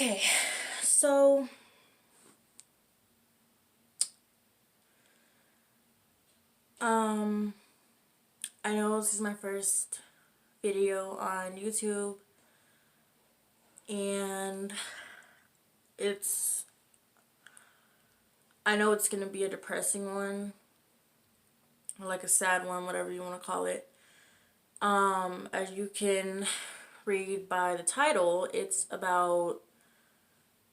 Okay, so um I know this is my first video on YouTube, and it's I know it's gonna be a depressing one, or like a sad one, whatever you want to call it. As you can read by the title, it's about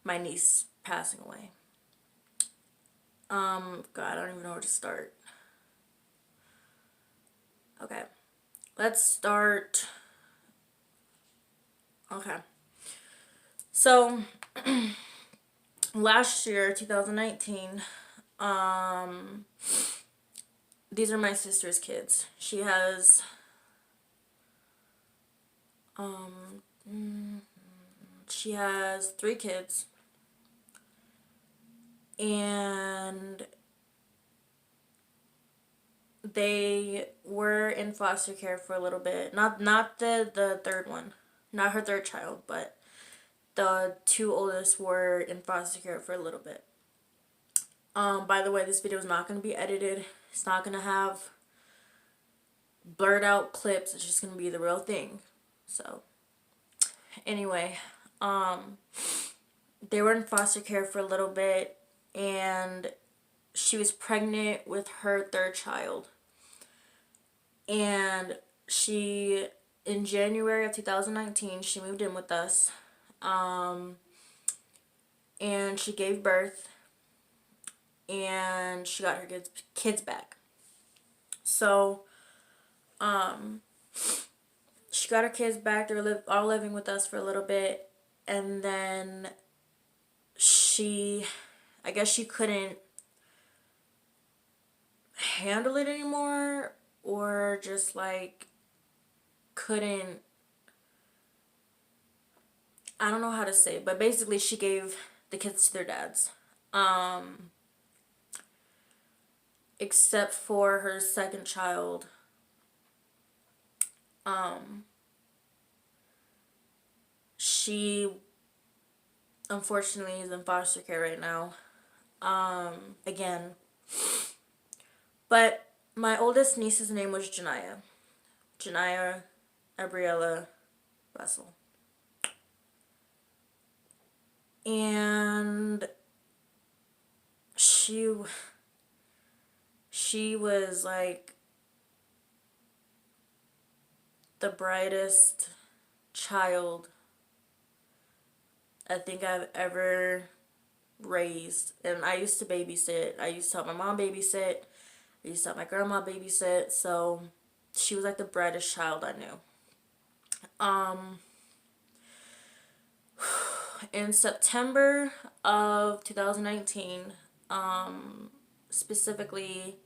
my niece passing away. God, I don't even know where to start. Okay, let's start. Okay, so last year, 2019, these are my sister's kids. Um, she has three kids, and they were in foster care for a little bit. Not the third one, not her third child, but the two oldest were in foster care for a little bit. By the way, this video is not going to be edited. It's not going to have blurred out clips. It's just going to be the real thing. So, anyway, they were in foster care for a little bit, and she was pregnant with her third child. And in January of 2019, she moved in with us. And she gave birth, and she got her kids back. So, she got her kids back. They were all living with us for a little bit, and then I guess she couldn't handle it anymore, or just like couldn't. I don't know how to say it, but basically she gave the kids to their dads. Except for her second child. She unfortunately is in foster care right now. Again. But my oldest niece's name was Janiyah. Janiyah Gabriella Russell. And she was like the brightest child I think I've ever raised. And I used to babysit. I used to help my mom babysit. I used to help my grandma babysit. So she was like the brightest child I knew. In September of 2019, specifically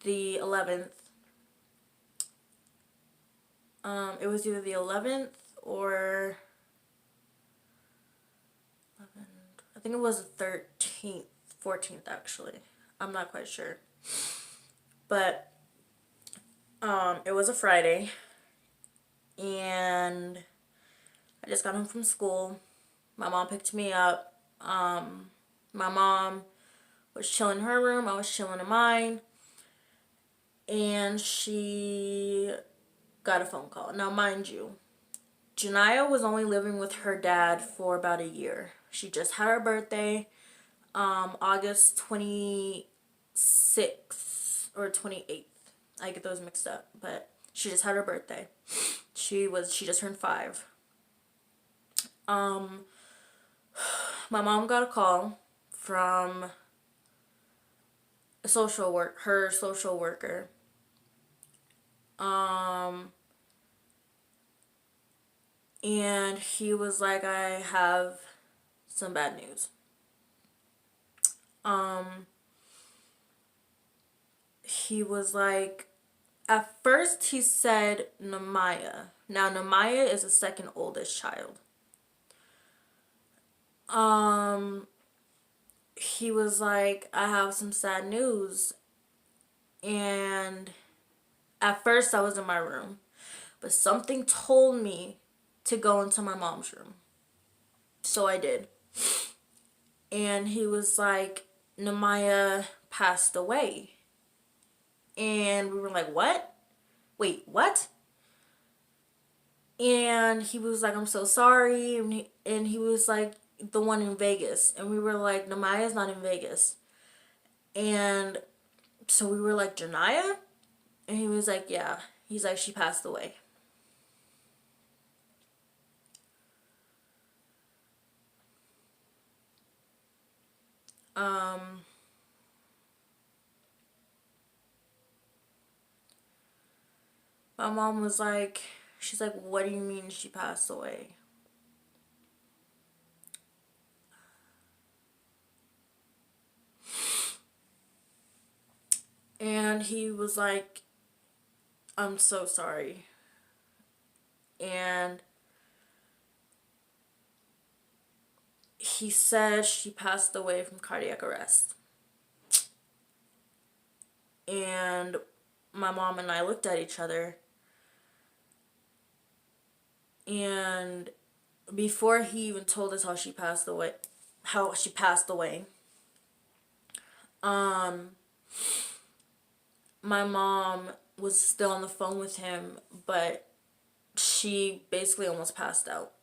the 11th, it was either the 11th or I think it was the 13th, 14th actually. I'm not quite sure. But it was a Friday, and I just got home from school. My mom picked me up. My mom was chilling in her room. I was chilling in mine. And she got a phone call. Now, mind you, Janiyah was only living with her dad for about a year. She just had her birthday, August 26th or 28th. I get those mixed up, but she just had her birthday. She just turned 5. My mom got a call from her social worker. And he was like, I have some bad news. He was like, at first he said Namaya. Now Namaya is the second oldest child. He was like, I have some sad news. And at first I was in my room, but something told me to go into my mom's room. So I did. And he was like, Namaya passed away. And we were like, what? Wait, what? And he was like, I'm so sorry. And he was like, the one in Vegas. And we were like, Namaya's not in Vegas. And so we were like, Janiyah? And he was like, yeah. He's like, she passed away. Um, my mom was like, she's like, what do you mean she passed away? And he was like, I'm so sorry. And he said she passed away from cardiac arrest. And my mom and I looked at each other. And before he even told us how she passed away, my mom was still on the phone with him, but she basically almost passed out.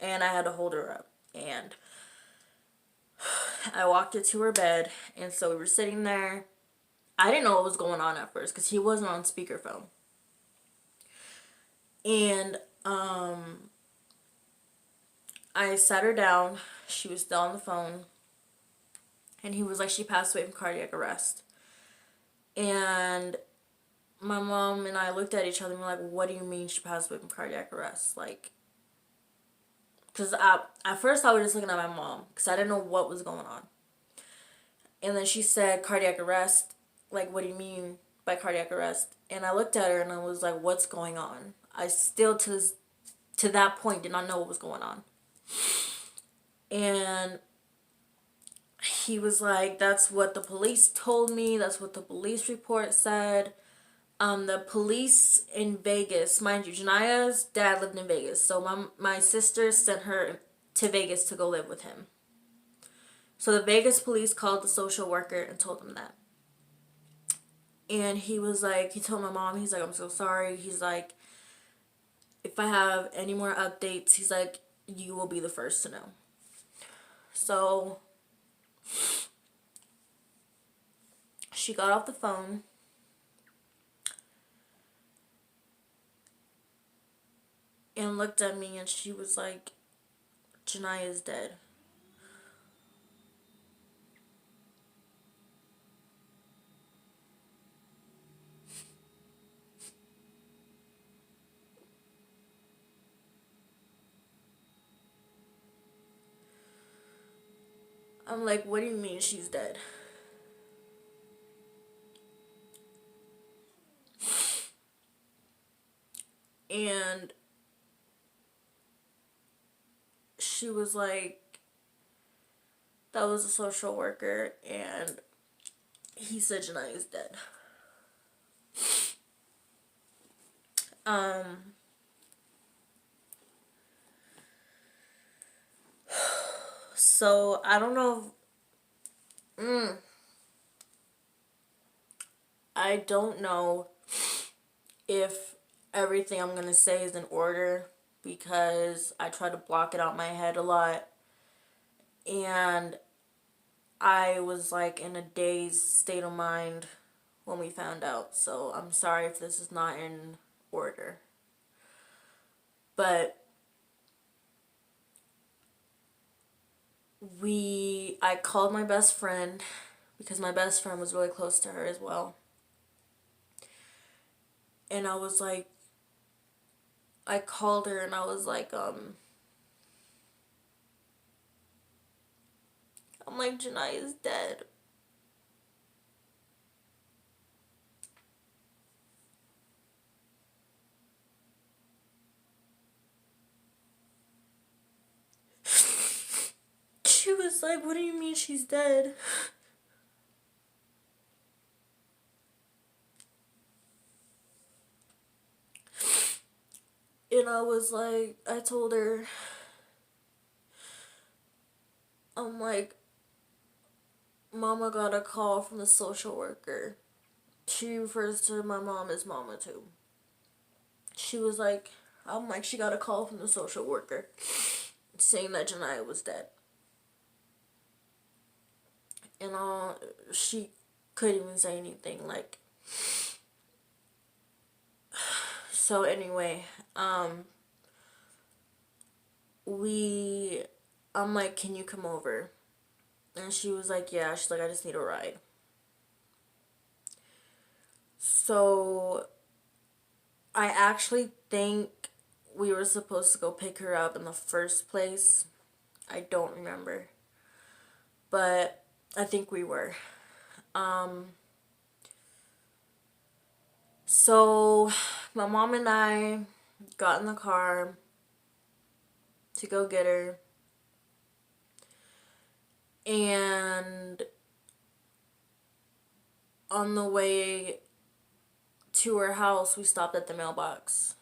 And I had to hold her up. And I walked her to her bed. And so we were sitting there. I didn't know what was going on at first because he wasn't on speakerphone. And I sat her down. She was still on the phone. And he was like, she passed away from cardiac arrest. And my mom and I looked at each other and were like, what do you mean she passed away from cardiac arrest? Like, because at first I was just looking at my mom because I didn't know what was going on. And then she said cardiac arrest. Like, what do you mean by cardiac arrest? And I looked at her and I was like, what's going on? I still to that point did not know what was going on. And he was like, that's what the police told me. That's what the police report said. The police in Vegas, mind you, Janiyah's dad lived in Vegas. So my sister sent her to Vegas to go live with him. So the Vegas police called the social worker and told him that. And he was like, he told my mom, he's like, I'm so sorry. He's like, if I have any more updates, he's like, you will be the first to know. So she got off the phone. And looked at me and she was like, Janiyah is dead. I'm like, what do you mean she's dead? And she was like, that was a social worker and he said Janiyah is dead. So I don't know. I don't know if everything I'm gonna say is in order because I try to block it out my head a lot. And I was like in a dazed state of mind when we found out. So I'm sorry if this is not in order. But I called my best friend because my best friend was really close to her as well. And I was like, I called her and I was like, I'm like, Janiyah is dead. She was like, what do you mean she's dead? And I was like, I told her, I'm like, Mama got a call from the social worker. She refers to my mom as Mama too. She was like, I'm like, she got a call from the social worker saying that Janiyah was dead. And she couldn't even say anything. Like, so anyway, we, I'm like, can you come over? And she was like, yeah. She's like, I just need a ride. So I actually think we were supposed to go pick her up in the first place. I don't remember. But I think we were. So my mom and I got in the car to go get her. And on the way to her house, we stopped at the mailbox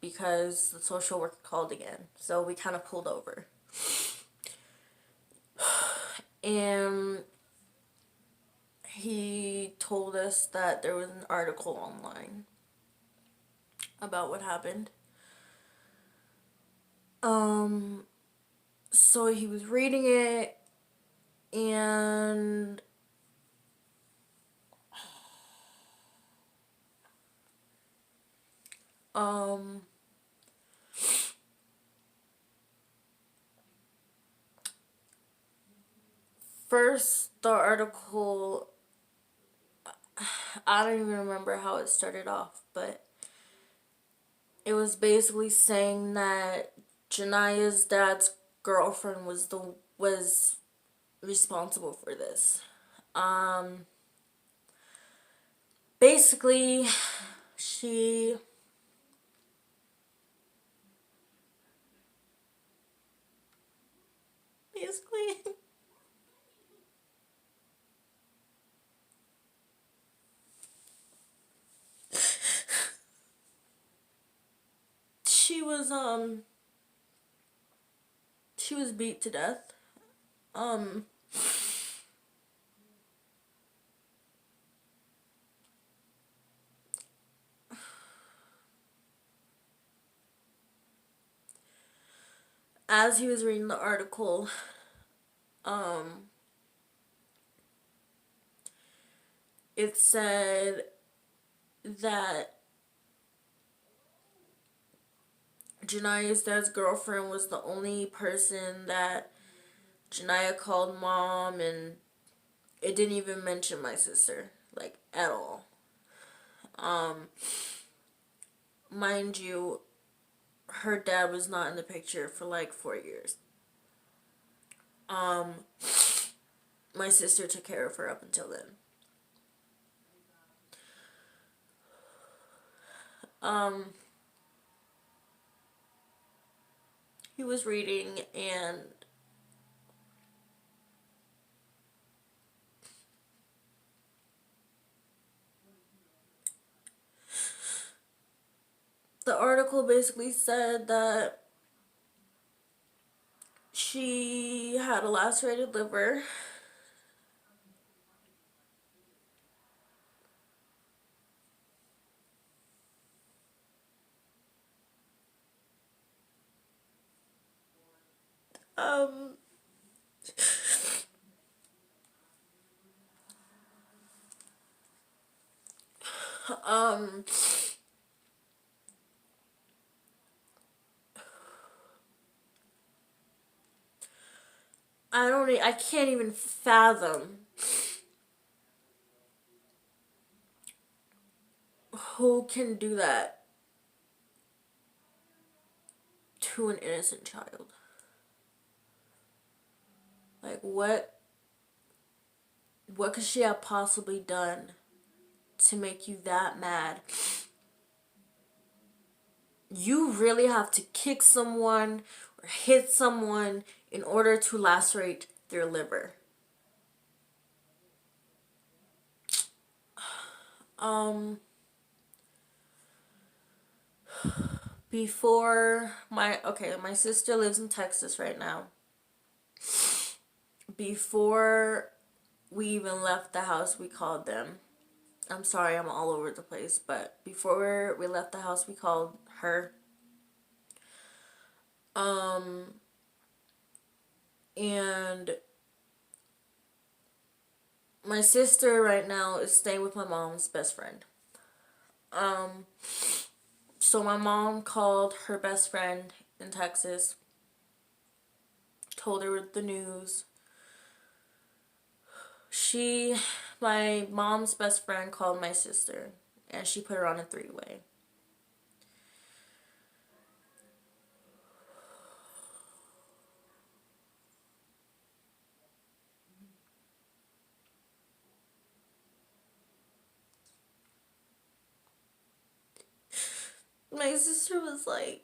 because the social worker called again. So we kind of pulled over. And he told us that there was an article online about what happened. So he was reading it, and first the article, I don't even remember how it started off, but it was basically saying that Janiyah's dad's girlfriend was responsible for this. Basically, she basically she was she was beat to death. Um as he was reading the article, it said that Janiyah's dad's girlfriend was the only person that Janiyah called mom, and it didn't even mention my sister, like, at all. Mind you, her dad was not in the picture for like 4 years. My sister took care of her up until then. He was reading, and the article basically said that she had a lacerated liver. Um, um, I can't even fathom who can do that to an innocent child. Like, what could she have possibly done to make you that mad? You really have to kick someone or hit someone in order to lacerate their liver. Before my sister lives in Texas right now. before we even left the house, we called them. I'm sorry, I'm all over the place, but before we left the house, we called her. Um, and my sister right now is staying with my mom's best friend. Um, so my mom called her best friend in Texas, told her the news. My mom's best friend called my sister, and she put her on a three-way. My sister was like,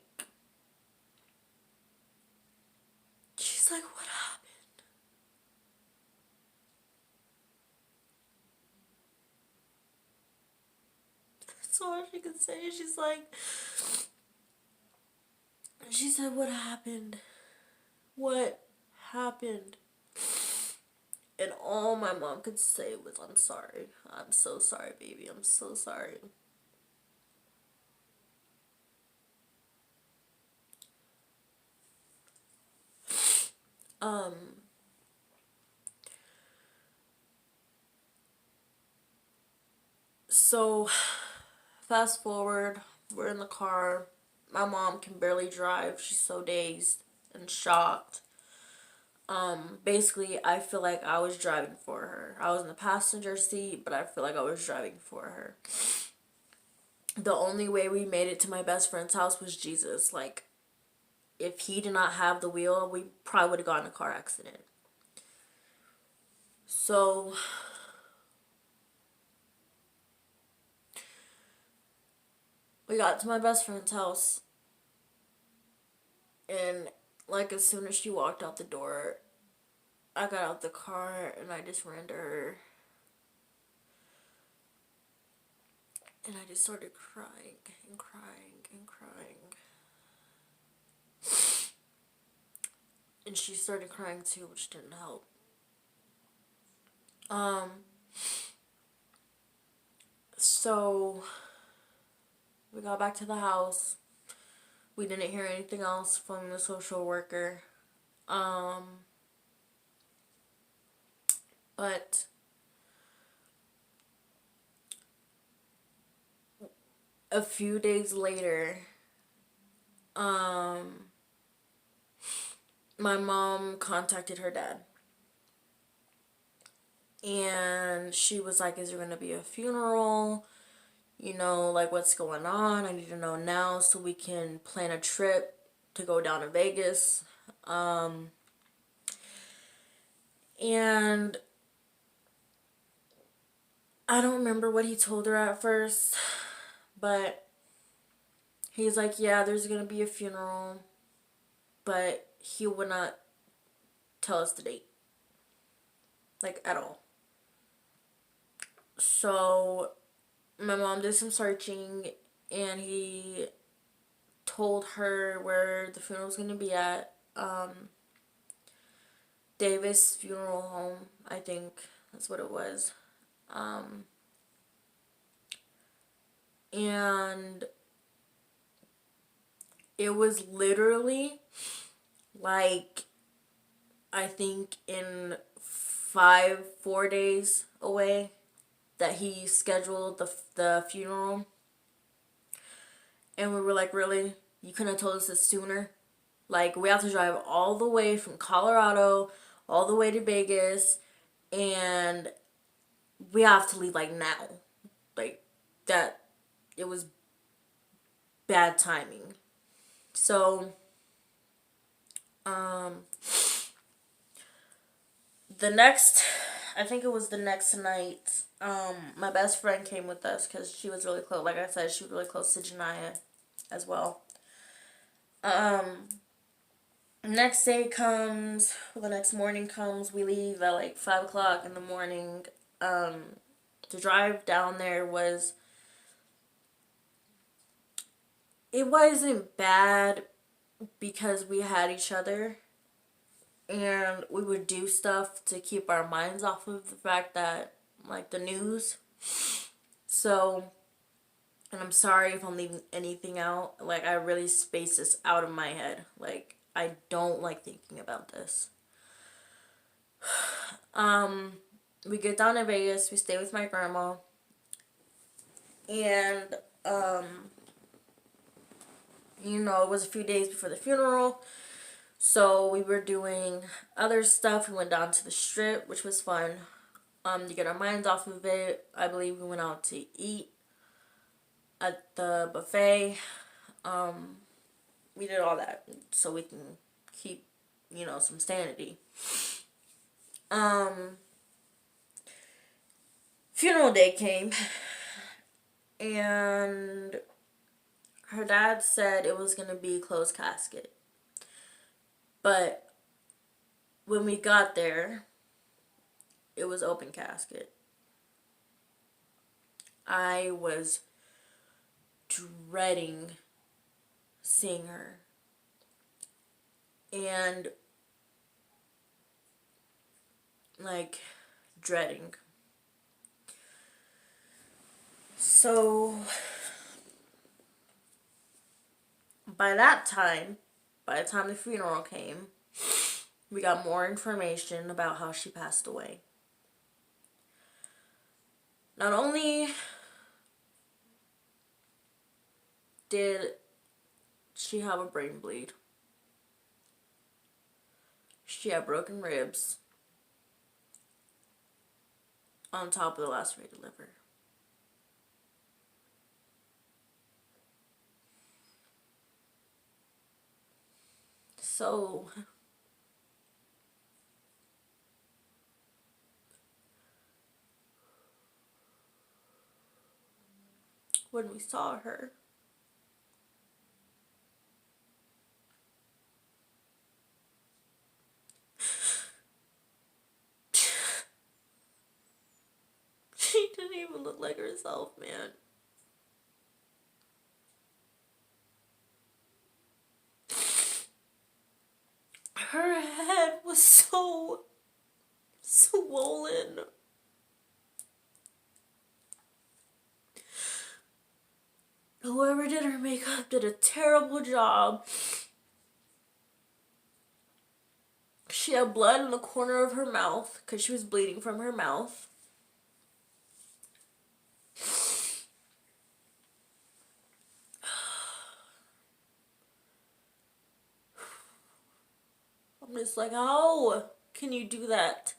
she's like, what happened? That's all she could say. She said, what happened? What happened? And all my mom could say was, I'm sorry. I'm so sorry, baby. I'm so sorry. Um, so fast forward, we're in the car. My mom can barely drive. She's so dazed and shocked. Basically, I feel like I was driving for her. I was in the passenger seat, but I feel like I was driving for her. The only way we made it to my best friend's house was Jesus. Like, if he did not have the wheel, we probably would have gotten in a car accident. So, we got to my best friend's house, and like as soon as she walked out the door, I got out the car and I just ran to her. And I just started crying and crying and crying. And she started crying too, which didn't help. So we got back to the house. We didn't hear anything else from the social worker. But a few days later, my mom contacted her dad. And she was like, is there going to be a funeral? You know, like, what's going on? I need to know now so we can plan a trip to go down to Vegas. And I don't remember what he told her at first, but he's like, yeah, there's going to be a funeral, but he would not tell us the date. Like, at all. So, my mom did some searching, and he told her where the funeral was going to be at. Davis Funeral Home, I think that's what it was. And it was literally like, I think in 4 days away that he scheduled the funeral. And we were like, really? You couldn't have told us this sooner? Like, we have to drive all the way from Colorado all the way to Vegas, and we have to leave like now. Like, that, it was bad timing. So, I think it was the next night, my best friend came with us because she was really close. Like I said, she was really close to Janiyah as well. Next day comes, the next morning comes, we leave at like 5 o'clock in the morning. The drive down there it wasn't bad because we had each other. and we would do stuff to keep our minds off of the fact that, like, the news. So, and I'm sorry if I'm leaving anything out. Like, I really space this out of my head. Like, I don't like thinking about this. We get down to Vegas. We stay with my grandma. And, it was a few days before the funeral. So we were doing other stuff. We went down to the strip, which was fun. To get our minds off of it. I believe we went out to eat at the buffet. We did all that so we can keep, some sanity. Funeral day came, and her dad said it was gonna be closed casket. But when we got there, it was open casket. I was dreading seeing her. And, like, dreading. So, by the time the funeral came, we got more information about how she passed away. Not only did she have a brain bleed, she had broken ribs on top of the lacerated liver. So, when we saw her, she didn't even look like herself, man. Her head was so swollen. Whoever did her makeup did a terrible job. She had blood in the corner of her mouth because she was bleeding from her mouth. I'm just like, how can you do that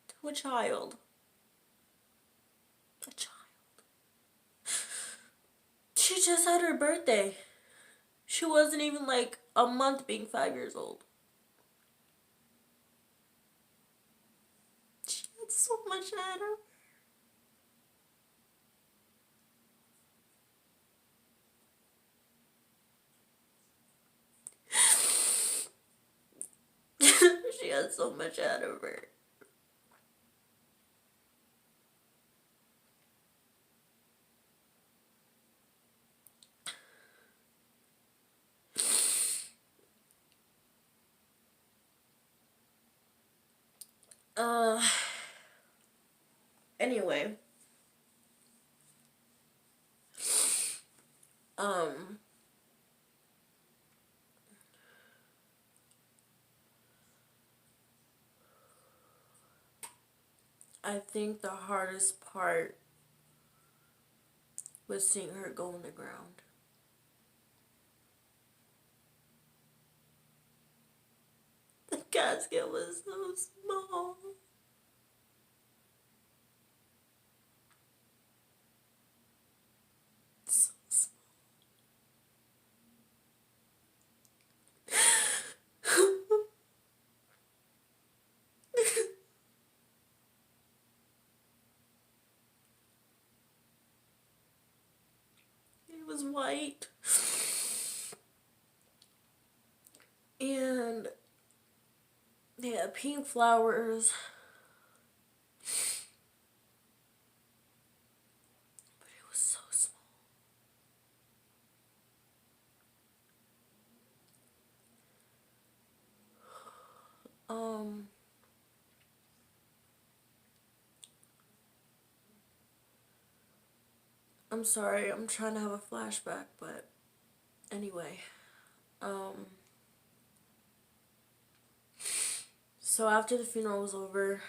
to a child? A child. She just had her birthday. She wasn't even like a month being 5 years old. She had so much at her. She had so much out of her. Anyway. I think the hardest part was seeing her go on the ground. The casket was so small. So small. It was white. And they had pink flowers. But it was so small. Um, I'm sorry, I'm trying to have a flashback, but anyway. Um, so after the funeral was over,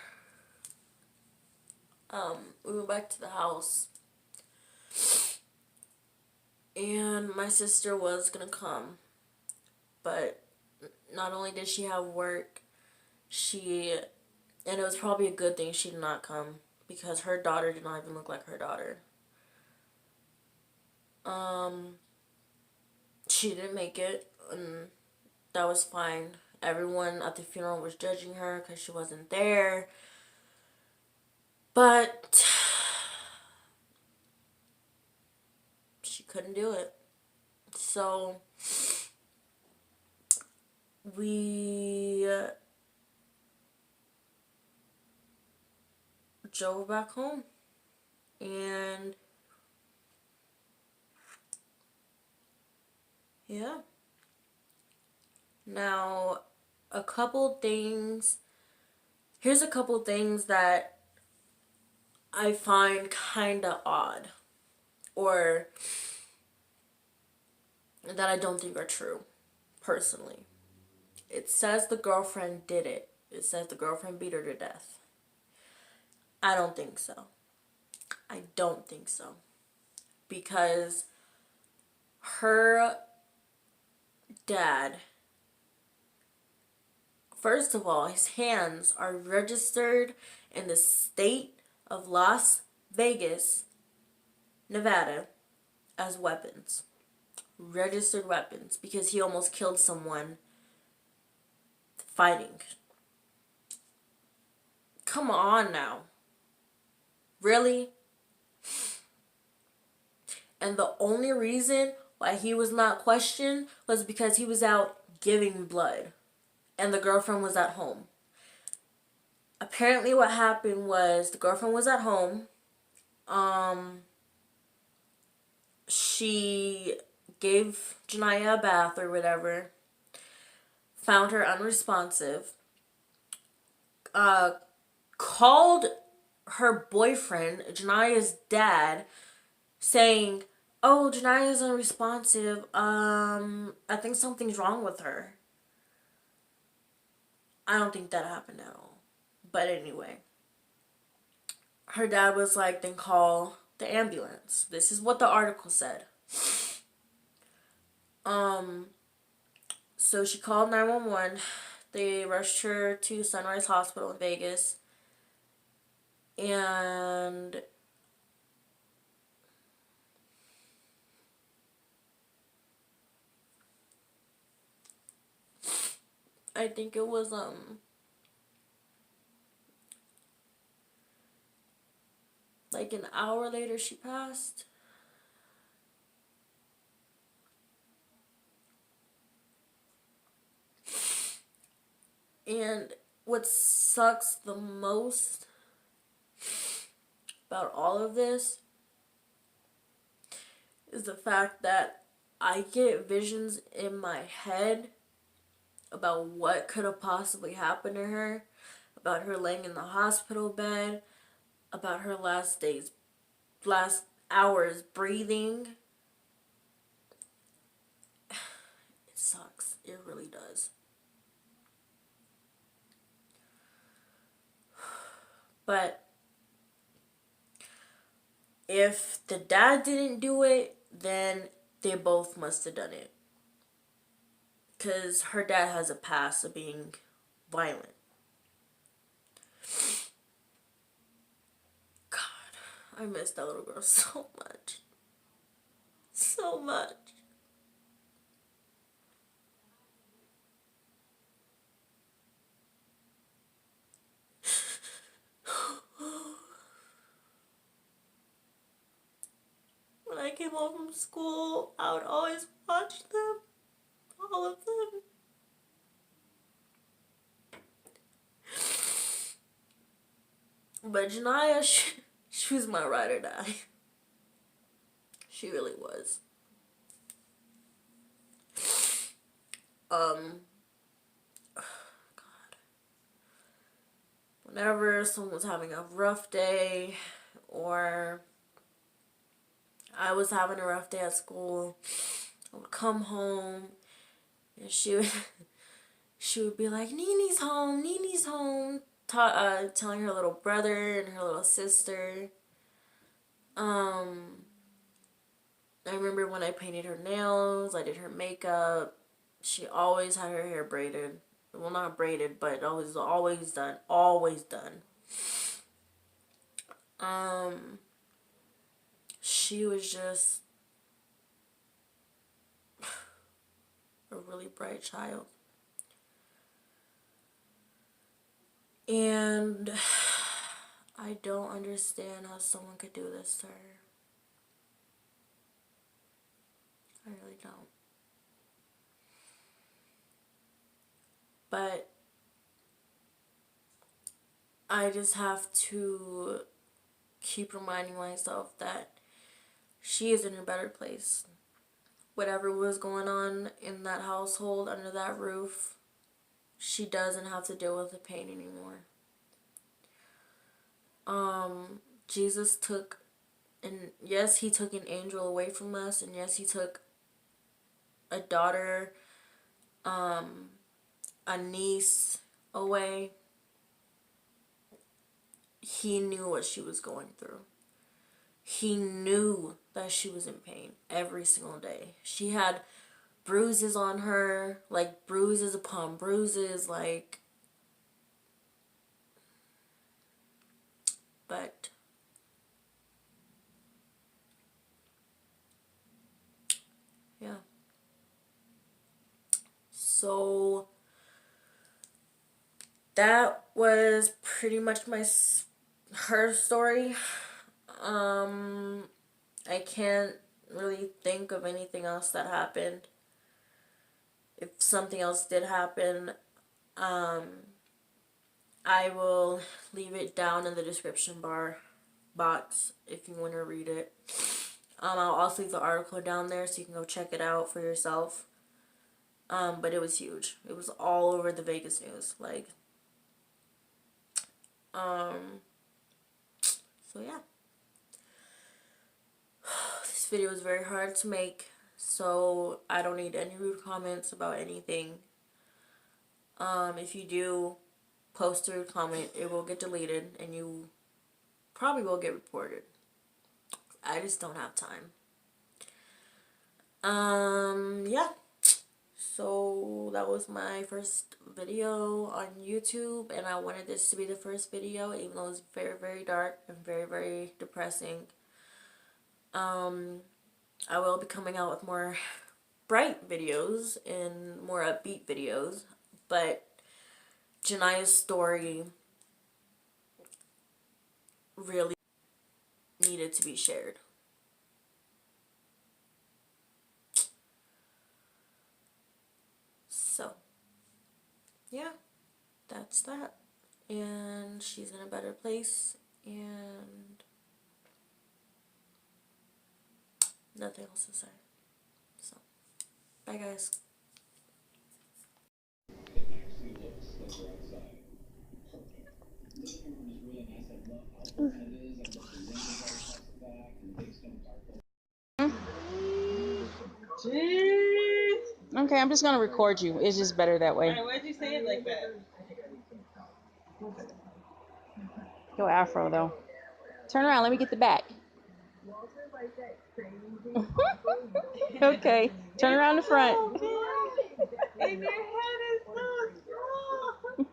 we went back to the house, and my sister was gonna come, but not only did she have work, and it was probably a good thing she did not come, because her daughter did not even look like her daughter. Um, she didn't make it, and that was fine. Everyone at the funeral was judging her because she wasn't there, but she couldn't do it. So we drove back home, and yeah. Now, a couple things. Here's a couple things that I find kind of odd, or that I don't think are true, personally. It says the girlfriend did it. It says the girlfriend beat her to death. I don't think so. I don't think so. Because her dad, first of all, his hands are registered in the state of Las Vegas, Nevada, as weapons. Registered weapons. Because he almost killed someone fighting. Come on now. Really? And the only reason why he was not questioned was because he was out giving blood. And the girlfriend was at home. Apparently what happened was the girlfriend was at home. She gave Janiyah a bath or whatever. Found her unresponsive. Called her boyfriend, Janiyah's dad, saying, "Oh, Janiyah's unresponsive. I think something's wrong with her." I don't think that happened at all. But anyway, her dad was like, "Then call the ambulance." This is what the article said. So she called 911. They rushed her to Sunrise Hospital in Vegas. And I think it was like an hour later she passed. And what sucks the most about all of this is the fact that I get visions in my head about what could have possibly happened to her, about her laying in the hospital bed, about her last hours breathing. It sucks. It really does. But if the dad didn't do it, then they both must have done it. Because her dad has a past of being violent. God, I miss that little girl so much. So much. When I came home from school, I would always watch them. All of them. But Janiyah, she was my ride or die. She really was. God. whenever someone was having a rough day, or I was having a rough day at school, I would come home and she would be like, Nini's home, Nini's home, telling her little brother and her little sister. I remember when I painted her nails, I did her makeup. She always had her hair braided. Well, not braided, but always done. Always done. She was just a really bright child. And I don't understand how someone could do this to her. I really don't. But I just have to keep reminding myself that she is in a better place. Whatever was going on in that household, under that roof, she doesn't have to deal with the pain anymore. Jesus took, and yes, he took an angel away from us, and yes, he took a daughter, a niece away. He knew what she was going through. He knew that she was in pain every single day. She had bruises on her, like bruises upon bruises, like, but yeah. So that was pretty much her story. I can't really think of anything else that happened. If something else did happen, I will leave it down in the description box if you want to read it. I'll also leave the article down there so you can go check it out for yourself. But it was huge. It was all over the Vegas news. Like, so yeah. This video is very hard to make, so I don't need any rude comments about anything. If you do post a rude comment, it will get deleted and you probably will get reported. I just don't have time. Yeah. So that was my first video on YouTube, and I wanted this to be the first video, even though it's very, very dark and very, very depressing. I will be coming out with more bright videos and more upbeat videos, but Janiyah's story really needed to be shared. So, yeah, that's that. And she's in a better place, and nothing else to say. So, bye guys. Jeez. Okay, I'm just gonna record you. It's just better that way. Why'd you say it like that? Go afro though. Turn around. Let me get the back. Okay. Turn around the front. And your head is so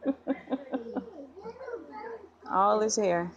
small. All his hair.